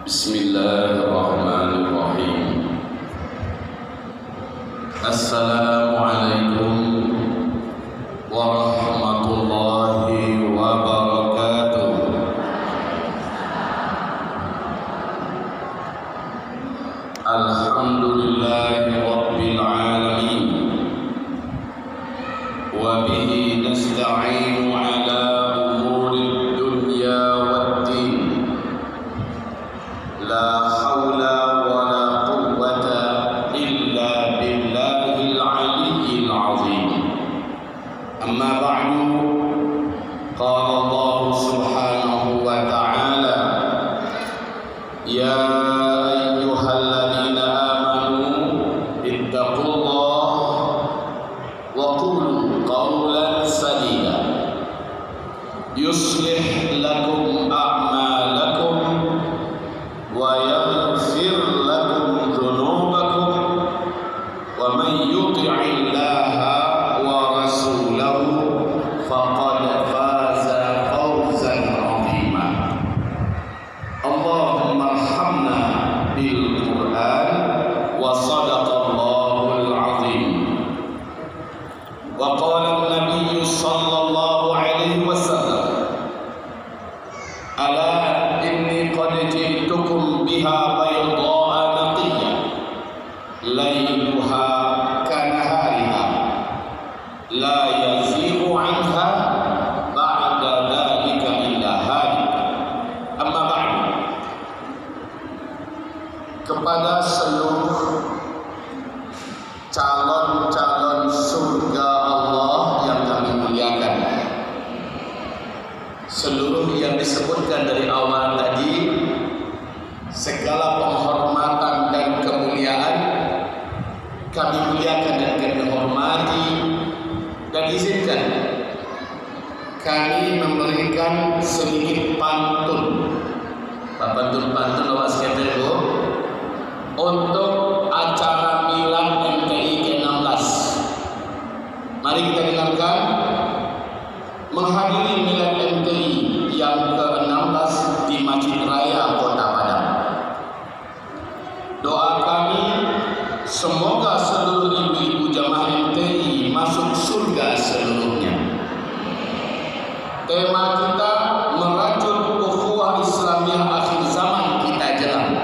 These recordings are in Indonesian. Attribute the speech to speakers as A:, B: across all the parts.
A: Bismillahirrahmanirrahim. Assalamualaikum warahmatullahi wabarakatuh. Alhamdulillahi rabbil alamin. Wa bihi nasta'inu ala umuri dunya waddin. La hawla wa la quwwata illa billahil aliyyil azim. Amma ba'du. Qala Allah subhanahu wa ta'ala, ya ayyuhalladzina amanu ittaqullaha wa qulu qawlan sadida yuslih lakum a'malakum wa yaghfir lakum dhunubakum wa man yuti'illaha wa rasulahu faqad faza fawzan 'azima. Allahumma arhamna bil Qur'an wa sadaqallahul 'azim. Wa qala an-nabiy sallallahu alaihi wasallam, ala inni qad ji'tukum biha bayda'a naqiyyah layluha kanahariha la yazighu 'anha ba'da dhalika illa halik. Amma ba'du. Kepada seluruh calon-calon surga Allah yang kami muliakan, seluruh yang disebutkan dari awal tadi, segala penghormatan dan kemuliaan kami muliakan dan kami hormati, dan izinkan kami memberikan sedikit pantun. Pantun awas ketemu untuk acara Milad MTI ke-16. Mari kita dengarkan menghadiri Milad MTI yang ke-16 di Masjid Raya Kota Padang. Doa kami semoga seluruh ibu-ibu jamaah MTI masuk surga seluruhnya. Tema kita merajut ukhuwah Islamiyah akhir zaman kita jalan.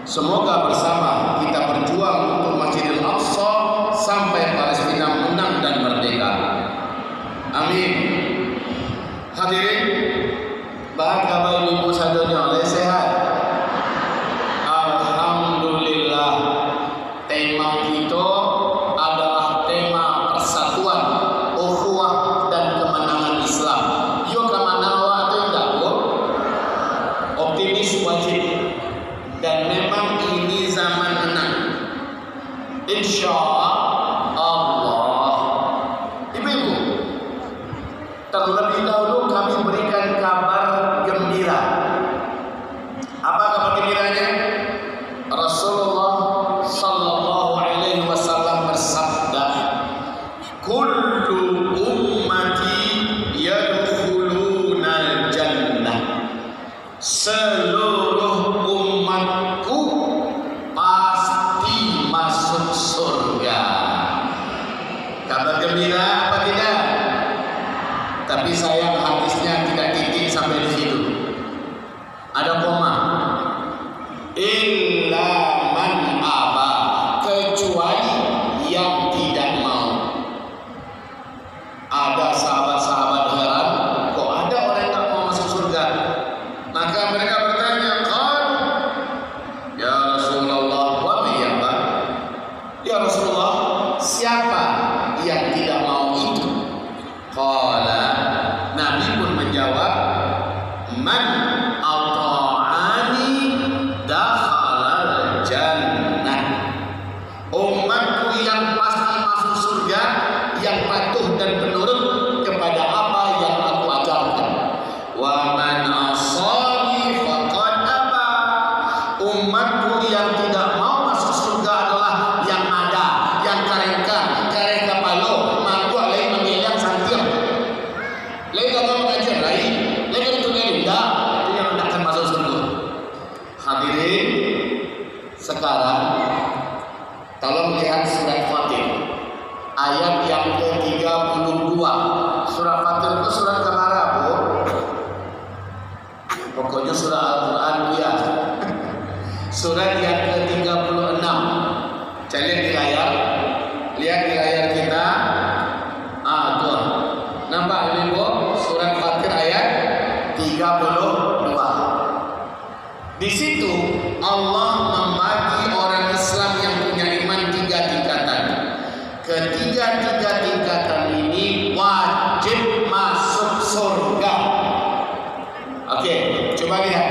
A: Semoga bersama kita berjuang untuk Masjidil Aqsa sampai Palestina menang dan merdeka. Amin. Hadirin, bahagia Bapak Ibu saudara oleh sehat. Alhamdulillah. Tema kita adalah tema persatuan, ukhuwah dan kemenangan Islam. Yuk kemana atau enggak, Bu? Optimis wajib. Dan memang ini zaman menang, insya Allah. Ibu-ibu, terlebih dahulu kami berikan kabar gembira. Apa kabar gembiranya? Rasulullah sallallahu alaihi wasallam bersabda, kullu ummati yadkhulunal jannah. Seluruh umatku pasti masuk surga. Kabar gembira apa tidak? Tapi sayang hadisnya tidak titik sampai di situ. Ada koma. Illa man aba, kecuali yang tidak mau. Ada sahabat-sahabat heran, kok ada orang yang tak mau masuk surga? Maka mereka bertanya, "Qal ya Rasulullah, wa biyaba?" Ya Rasulullah, siapa yang tidak mau itu? Qala, Nabi pun menjawab, man ata'a Sekarang kalau melihat surat Fatir ayat yang ke-32. Surat Fatir itu surat kemana, Bu? Pokoknya surah Al-Quran dia. Surat yang ke-36. Saya lihat di layar. Lihat di layar kita. Tuh. Nampak ini, Bu? Surat Fatir ayat 32. Di situ Allah membagi orang Islam yang punya iman 3 tingkatan. Ketiga-tiga tingkatan ini wajib masuk surga. Oke, coba lihat.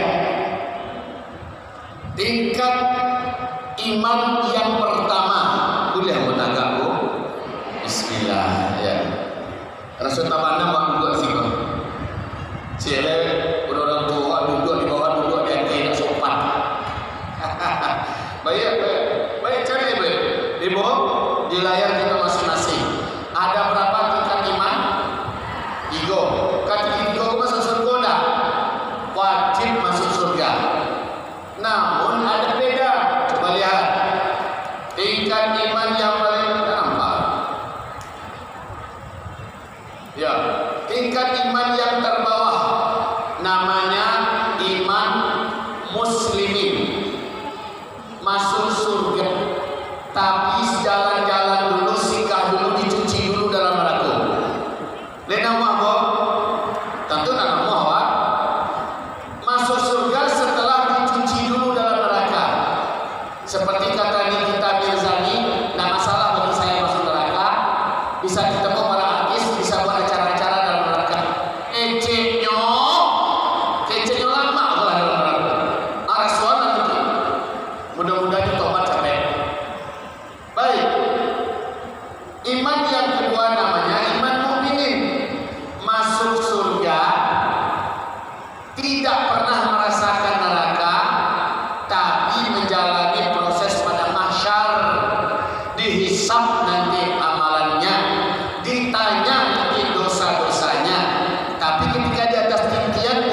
A: Tingkat iman yang pertama. Boleh aku tangkap, Bu? Bismillah, ya. Rasul tabana buat duduk sih, Bu. Sile orang tua duduk di bawah, duduk di atas, tak sopan. Baik, cari, Bu. Di bawah, di layar kita masing-masing. Ada berapa tingkat iman? 3. Kata 3 masuk surga dah. Wajib masuk surga. Namun ada beda. Coba lihat. Tingkat iman yang paling nampak. Ya, tingkat iman yang terbawah namanya iman muslimin. Masuk surga. Tapi jalan-jalan dulu, singgah dulu, dicuci dulu dalam neraka. Lena mau, tentu nak mau apa? Masuk surga setelah dicuci dulu dalam neraka. Seperti kata Nikita Mirzani, nah masalah bagi saya masuk neraka, bisa ketemu para artis, bisa buat acara-acara dalam neraka. Keceknya lama lah dalam neraka. Arasuan nanti. Mudah-mudahan tobat sampai. Baik. Iman yang kedua namanya iman mukminin. Masuk surga, tidak pernah merasakan neraka, tapi menjalani proses pada mahsyar, dihisab nanti amalannya, ditanya nanti dosa-dosanya. Tapi ketika di atas titian,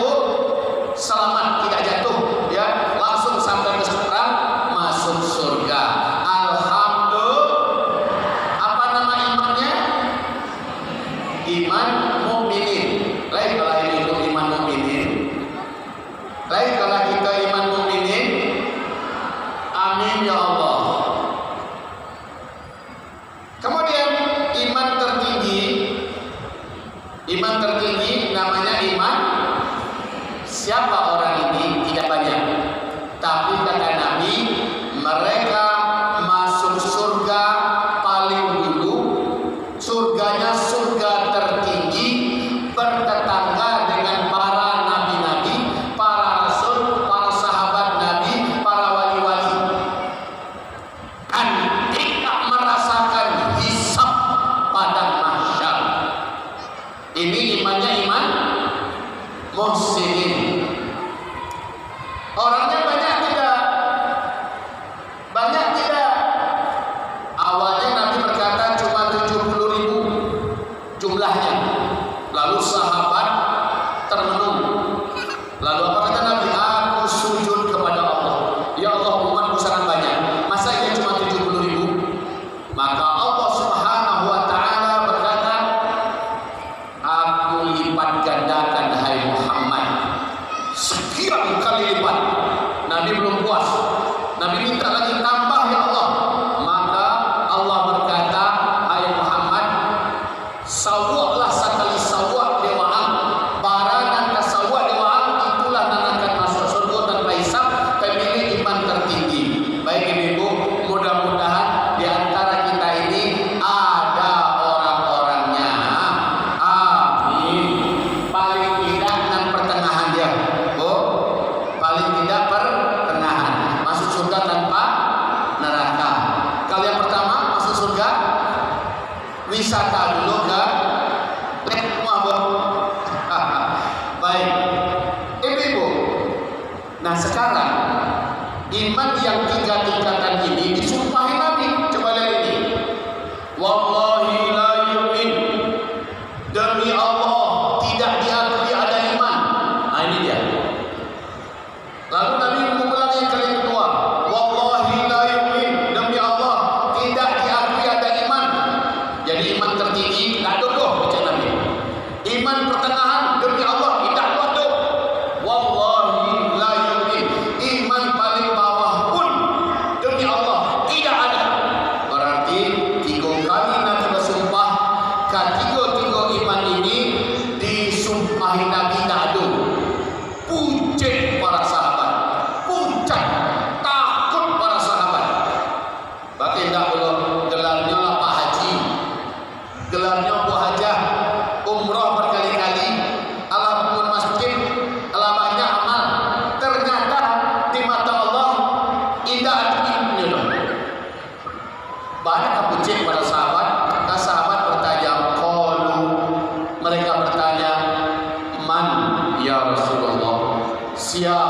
A: selamat, tidak jatuh, ya, langsung sampai ke surga, masuk surga. Apa nama imannya? Iman mukminin. Lain kalau itu iman mukminin. Lain kalau kita iman mukminin. Amin ya Allah. Kemudian iman tertinggi. Iman tertinggi namanya iman. Siapa orang ini? Tidak banyak. Tapi kata Nabi, mereka masuk surga paling dulu. Surganya surga tertinggi, bertetangga dengan para nabi-nabi, para rasul, para sahabat Nabi, para wali-wali. Dan tidak merasakan hisab pada mahsyar. Ini imannya iman muhsinin. Orangnya banyak tidak? Banyak tidak? Awalnya Nabi berkata cuma 70.000 jumlahnya. Lalu sahabat termenung. Lalu apa kata Nabi? Aku sujud kepada Allah. Ya Allah, umatku sangat banyak. Masa ia cuma 70.000? Maka Allah Subhanahu wa taala berkata, aku lipat gandakan hai Muhammad. Sekian kali lipat. Nabi belum puas. Nabi minta lagi, tambah ya Allah. Maka Allah berkata, hai Muhammad, sawaklah sekali sawak dewaan, baranan kasawak dewaan, itulah nanakan masuk surga tanpa hisab, pemilik iman tertinggi. Baik ibu, mudah-mudahan di antara kita ini ada orang-orangnya. Amin. Paling tidak dan pertengahan dia, Bu. Paling tidak pertengahan. Masuk surga tanpa neraka. Kalau yang pertama masuk surga, wisata dulu ke rumah, Bu. Baik. Ibu. Nah sekarang iman yang 3 tingkatan ini disumpahi Nabi. Coba lihat ini. Wallahi la yu'min. Demi Allah tidak diakui ada iman. Nah ini dia. Lalu Nabi mengulangi yang kali kedua. Wallahi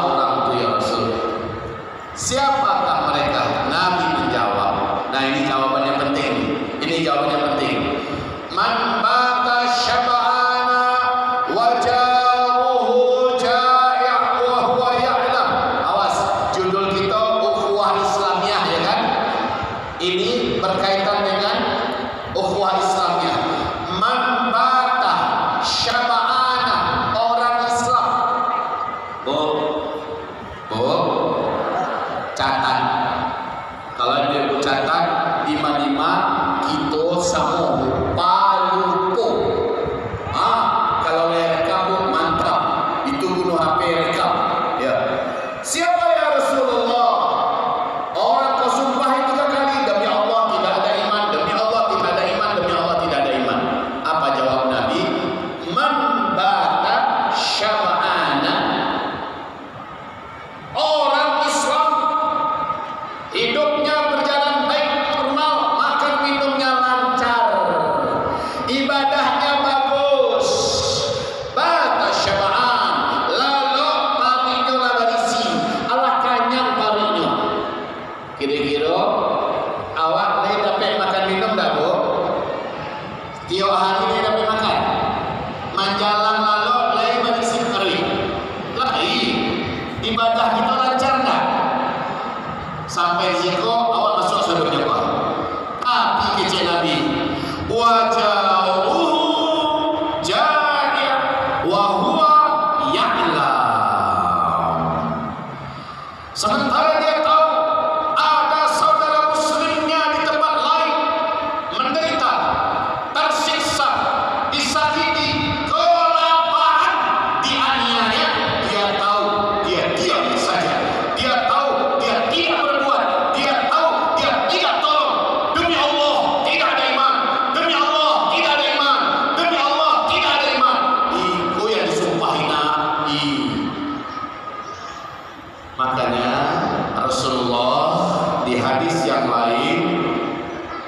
A: orang itu ya Rasul? Siapakah mereka? Nabi menjawab. Nah ini jawabannya penting. Ini jawabannya penting. Man bata syab'ana wa jaruhu ja'i' wa huwa ya'lam. Awas, judul kita ukhuwah Islamiyah ya kan? Ini berkaitan dengan ukhuwah Islamiyah. Man bata syab'ana, orang Islam. Catat. Kalau dia catat lima kita sama palupo. Kalau rekam mantap. Itu guna HP rekam. Ya. Siapa ya Rasulullah? Orang kau sumpah 3 kali demi Allah tidak ada iman, demi Allah tidak ada iman, demi Allah tidak ada iman. Apa jawab Nabi? Man bata syab'ana, orang Islam hidupnya berjalan baik, normal, makan minumnya lancar, ibadahnya bagus, bata syab'an, lalu parinya lah berisi, Allah kanyang parinya. Kira-kira awak ni dapat makan minum dah bu? Tiap hari ni dapat makan, menjalan lalu lagi berisi kering, lagi ibadah kita lancar dah. Sampai situ awak masuk surga Allah. Tapi kecil Nabi, wajahuhu ja'i' wa huwa ya'lam. Sementara dia tahu ada saudara muslimnya di tempat lain menderita, tersiksa, disakiti, kelaparan, dianiaya, dia tahu, dia diam saja. Dia tahu dia tidak berbuat, dia tahu dia tidak tolong. Demi Allah tidak ada iman, demi Allah tidak ada iman, demi Allah tidak ada iman. Itu yang disumpahin Nabi. Makanya Rasulullah di hadis yang lain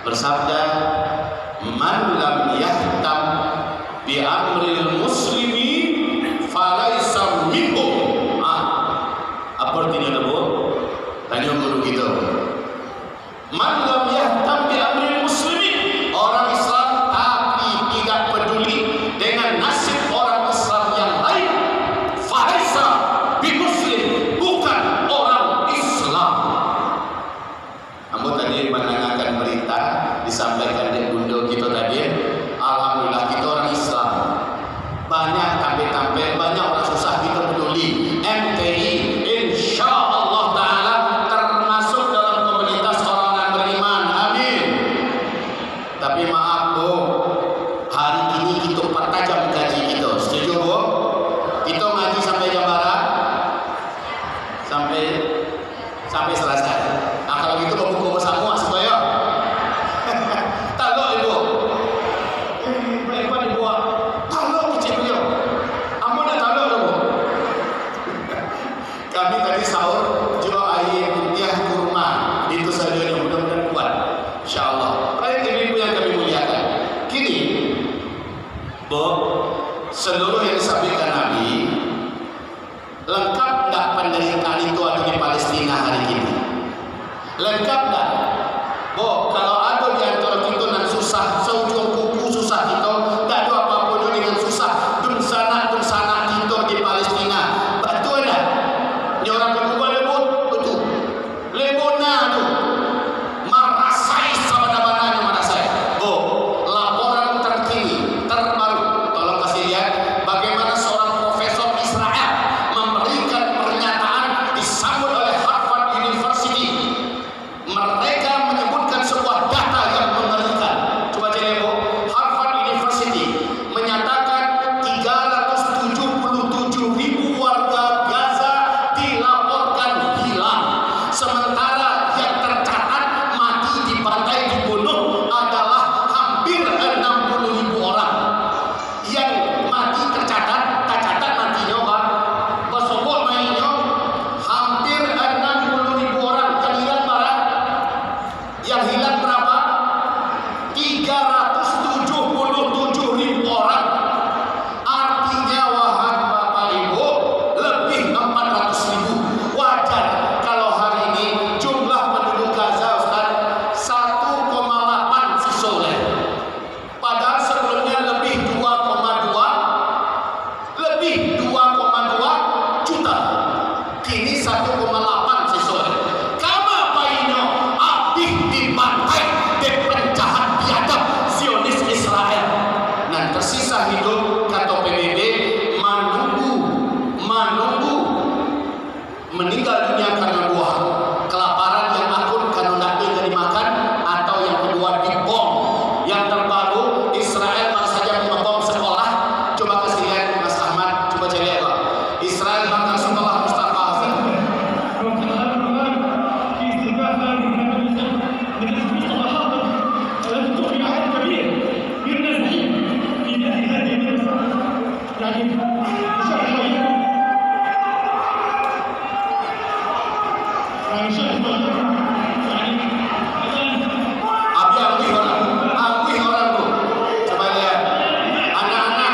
A: bersabda, man lam yahtam bi amril muslimi falaysa minhum. Apa artinya bu? Tanya guru kita. Man lam yahtam bi amril muslimin, orang Islam tapi tidak peduli dengan nasib orang Islam yang lain, falaysa bi muslim, bukan orang Islam. Kamu tadi mendengarkan berita disampaikan di bunda kita tadi, alhamdulillah kita orang Islam. Banyak tampil-tampil, banyak orang susah kita peduli. MTI insyaallah taala termasuk dalam komunitas orang beriman. Amin. Tapi maaf bu, hari ini kita pertajam gaji kita. Setuju bu? Kita ngaji sampai jam berapa? Sampai selesai. Kalau gitu buku bersama supaya talok ibu. Lepas dibuat talok kecil beliau. Amun dah talok dah bu. Kami tadi sahur jual air putih kurma. Itu saja yang mudah-mudahan kuat. InsyaAllah. Baik ibu yang kami muliakan. Kini, bu, seluruh yang disampaikan Nabi, lengkap tak penderitaan itu ada di Palestina hari ini? Lengkap tak? Bu, kalau ada di antara kita yang susah, seujung kuku susah kita, tak ada apa-apa dengan susah. Dun sana kita di Palestina. Betul tak? Ini orang berdua lebut, betul. Lebutnya tu. Merasai sabana-bananya merasai. Bu, laporan terkini, terbaru. Tolong kasih lihat bagaimana seorang profesor Israel memberikan pernyataan disambut oleh Harvard University. Mereka menyebutkan sebuah data 1,8 sesuai. Kama baino abih dibantai dan penjahat biadab Zionis Israel. Nah, tersisa hidup kata PBB menunggu meninggal dunia karena dua hal. Kelaparan yang akut karena tidak bisa dimakan, atau yang kedua dibom. Yang terbaru Israel baru saja membom sekolah. Coba kasih lihat Mas Ahmad, coba cari lihat Pak. Israel bakar sekolah Mustafa Hasan. Akui orang tuh. Coba lihat. Anak-anak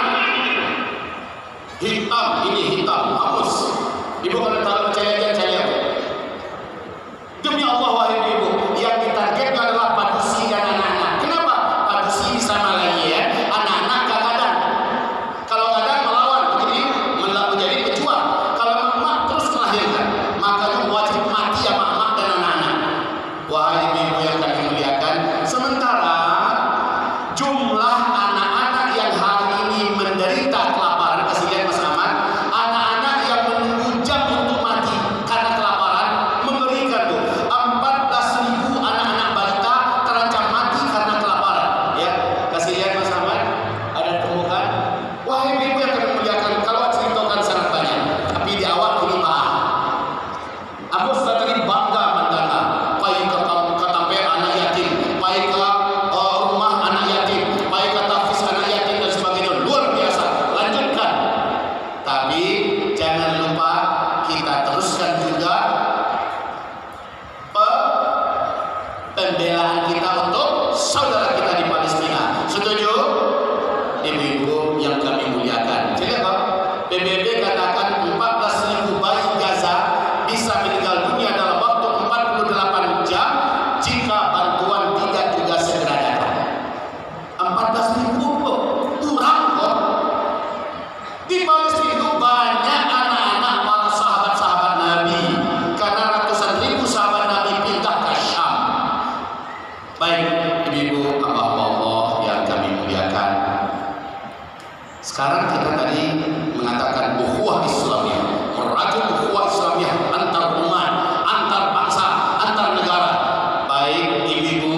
A: hitam, ini hitam, hapus. Ibu kalau tahu percaya saya. Demi Allah wahai ibu, yang ditargetkan adalah padusi dan anak-anak. Kenapa? Padusi sama lagi ya. Anak-anak kadang-kadang. Kalau kadang melawan, menjadi pejuang. Kalau mak terus melahirkan, maka wajib mati ya mak dan anak-anak. Wahai ibu yang kami muliakan, sementara jumlah anak-anak yang hari ini menderita kelaparan, kasih lihat Mas Ahmad, anak-anak yang menunggu jam untuk mati karena kelaparan, mengerikan tuh. 14.000 anak-anak balita terancam mati karena kelaparan. Ya, kasih lihat Mas Ahmad, ada temukan. Wahai ibu yang kami muliakan, kalau ceritakan sangat banyak, tapi di awal ini maaf. Aku tadi bangga mandana, pai ke katampe anak yatim, pai ke rumah anak yatim, pai ke tafis anak yatim dan sebagainya, luar biasa. Lanjutkan. Tapi jangan lupa kita teruskan juga pembelaan kita untuk saudara kita di Palestina. Setuju? Ibu-ibu yang kami muliakan. Jadi apa? PBB katakan 14.000 bayi Gaza bisa meninggal dunia dalam waktu 48 jam jika bantuan tidak juga segera datang. 14.000 kurang kok. Di Palestina itu banyak anak-anak para sahabat-sahabat Nabi, karena ratusan ribu sahabat Nabi pindah ke Syam. Baik, ibu-ibu Allah yang kami muliakan. Sekarang kita tadi mengatakan ukhuwah Islamiyah, merajut ukhuwah Islamiyah antar umat, antar bangsa, antar negara. Baik ibu-ibu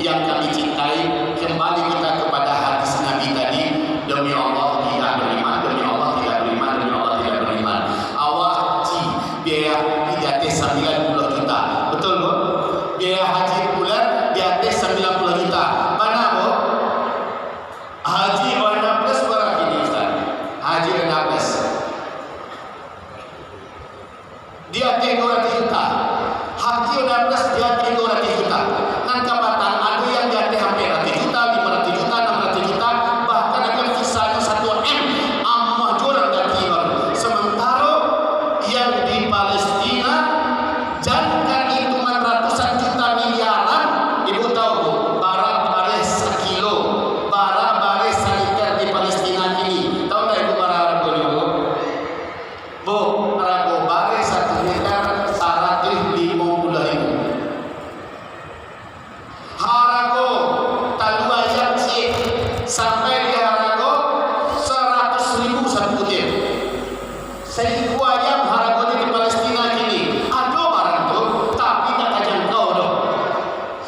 A: yang kami cintai, kembali kita kepada hadis Nabi tadi. Demi Allah tidak beriman, demi Allah tidak beriman, demi Allah tidak beriman. Awak haji biaya di atas 90 juta, betul bu? Biaya haji bulan di atas 90 juta. Mana bu? Haji Ona Plus berapa ini Ustaz? Haji Ona Plus dia 300 juta. Haji Ona Plus dia 300 juta. Nan kapatan ada yang di atas hampir 100 juta, 500 juta, 600 juta, bahkan ada visanya 1M. Ammah jurang dari baru. Sementara yang di Palestina jangan hitungan ratusan juta miliaran. Ibu tahu bu, barang baris sekilo, barang baris saniter di Palestina ini. Tahu nggak ibu barang harga ibu? Bu, harga baris 1 liter 150.000. Harga talu ayam sih sampai di harga 100.000 satu butir. Seribu ayam harganya di Palestina kini. Ada barang tuh, tapi tak terjangkau doh.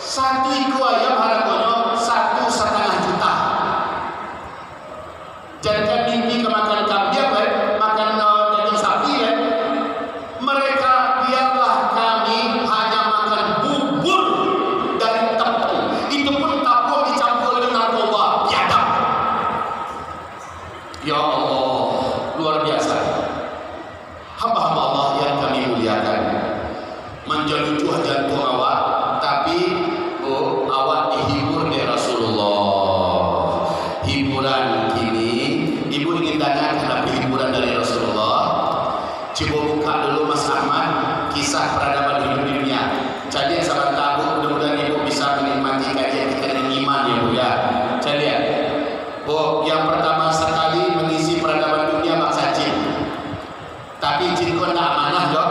A: Satu ekor ayam harganya 1,5 juta. Jangan mimpi kemakan kambing, makan daging sapi ya. Mereka biarlah kami hanya makan bubur dari tepung. Itu pun tepung dicampur dengan narkoba. Biadab. Ya Allah, luar biasa. Hamba-hamba Allah yang kami muliakan, menjelucuh jantung awak, tapi awak dihibur oleh Rasulullah. Hiburan kini, ibu ingin tanya kenapa hiburan dari Rasulullah? Coba buka dulu Mas Ahmad, kisah peradaban hidup di dunia. Jadi sahabat tahu, mudah-mudahan ibu bisa menikmati kajian kita dengan iman ya bu ya. Saya lihat, bu, yang pertama sekali mengisi peradaban dunia bangsa Jin. Tapi jin kau tak amanah dok.